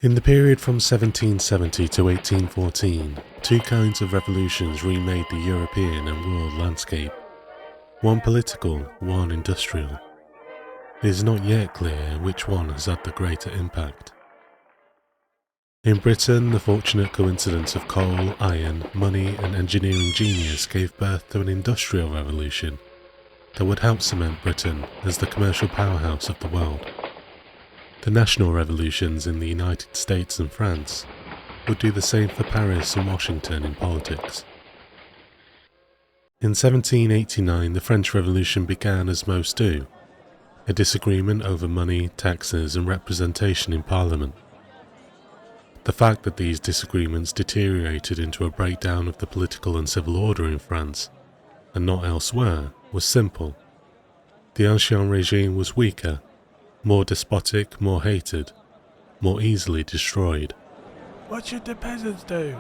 In the period from 1770 to 1814, two kinds of revolutions remade the European and world landscape. One political, one industrial. It is not yet clear which one has had the greater impact. In Britain, the fortunate coincidence of coal, iron, money and engineering genius gave birth to an industrial revolution that would help cement Britain as the commercial powerhouse of the world. The national revolutions in the United States and France would do the same for Paris and Washington in politics. In 1789, the French Revolution began as most do, a disagreement over money, taxes and representation in Parliament. The fact that these disagreements deteriorated into a breakdown of the political and civil order in France, and not elsewhere, was simple. The Ancien regime was weaker, more despotic, more hated, more easily destroyed. What should the peasants do?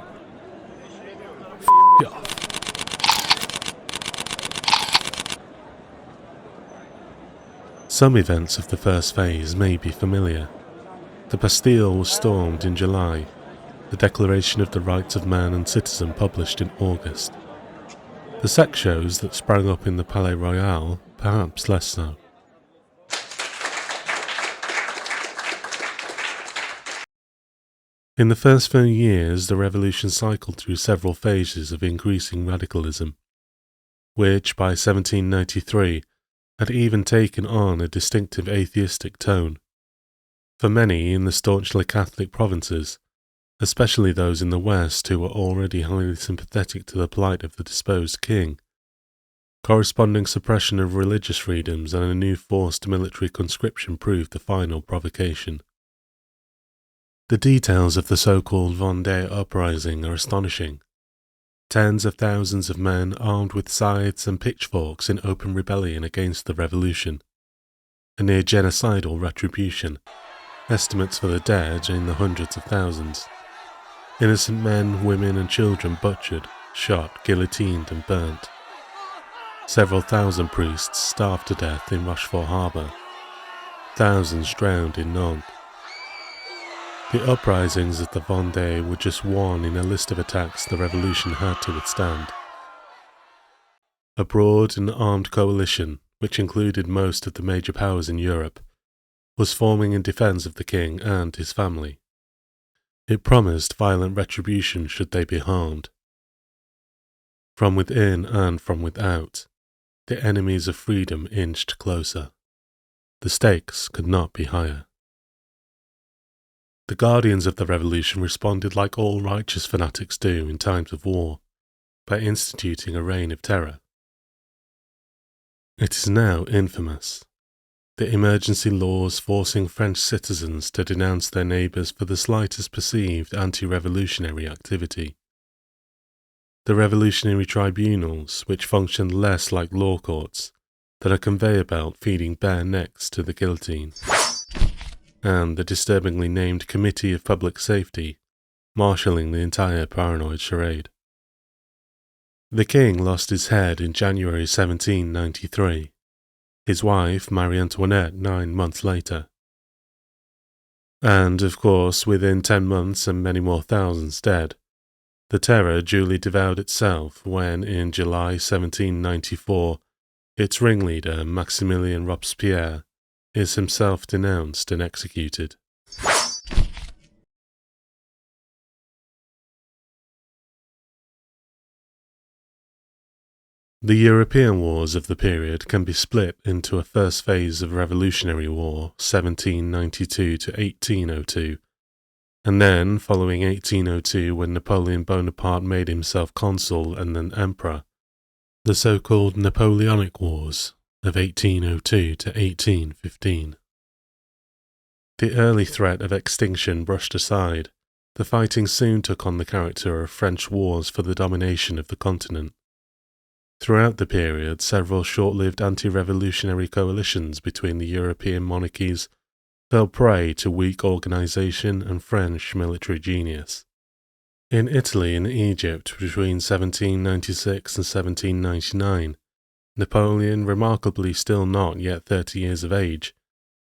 Off. Some events of the first phase may be familiar. The Bastille was stormed in July, the Declaration of the Rights of Man and Citizen published in August. The sex shows that sprang up in the Palais Royal, perhaps less so. In the first few years, the revolution cycled through several phases of increasing radicalism, which by 1793 had even taken on a distinctive atheistic tone. For many in the staunchly Catholic provinces, especially those in the West who were already highly sympathetic to the plight of the deposed king, corresponding suppression of religious freedoms and a new forced military conscription proved the final provocation. The details of the so-called Vendée uprising are astonishing. Tens of thousands of men armed with scythes and pitchforks in open rebellion against the revolution. A near-genocidal retribution. Estimates for the dead in the hundreds of thousands. Innocent men, women and children butchered, shot, guillotined and burnt. Several thousand priests starved to death in Rochefort Harbour. Thousands drowned in Nantes. The uprisings of the Vendée were just one in a list of attacks the revolution had to withstand. A broad and armed coalition, which included most of the major powers in Europe, was forming in defence of the king and his family. It promised violent retribution should they be harmed. From within and from without, the enemies of freedom inched closer. The stakes could not be higher. The guardians of the revolution responded like all righteous fanatics do in times of war, by instituting a reign of terror. It is now infamous. The emergency laws forcing French citizens to denounce their neighbours for the slightest perceived anti-revolutionary activity. The revolutionary tribunals, which functioned less like law courts than a conveyor belt feeding bare necks to the guillotine. And the disturbingly named Committee of Public Safety, marshalling the entire paranoid charade. The king lost his head in January 1793, his wife Marie Antoinette 9 months later. And, of course, within 10 months and many more thousands dead, the terror duly devoured itself when, in July 1794, its ringleader, Maximilien Robespierre, is himself denounced and executed. The European wars of the period can be split into a first phase of Revolutionary War, 1792 to 1802, and then, following 1802 when Napoleon Bonaparte made himself consul and then emperor, the so-called Napoleonic Wars of 1802 to 1815. The early threat of extinction brushed aside, the fighting soon took on the character of French wars for the domination of the continent. Throughout the period, several short-lived anti-revolutionary coalitions between the European monarchies fell prey to weak organisation and French military genius. In Italy and Egypt between 1796 and 1799, Napoleon, remarkably still not yet 30 years of age,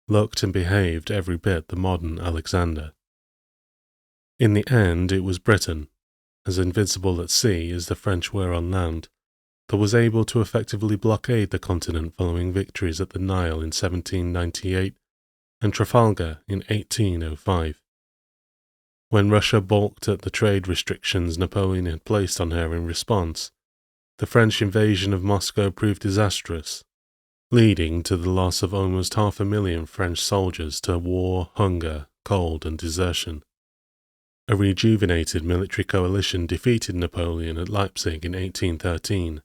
looked and behaved every bit the modern Alexander. In the end, it was Britain, as invincible at sea as the French were on land, that was able to effectively blockade the continent following victories at the Nile in 1798 and Trafalgar in 1805. When Russia balked at the trade restrictions Napoleon had placed on her in response, the French invasion of Moscow proved disastrous, leading to the loss of almost 500,000 French soldiers to war, hunger, cold, and desertion. A rejuvenated military coalition defeated Napoleon at Leipzig in 1813,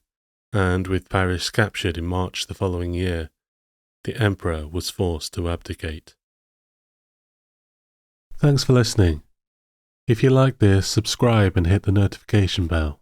and with Paris captured in March the following year, the emperor was forced to abdicate. Thanks for listening. If you like this, subscribe and hit the notification bell.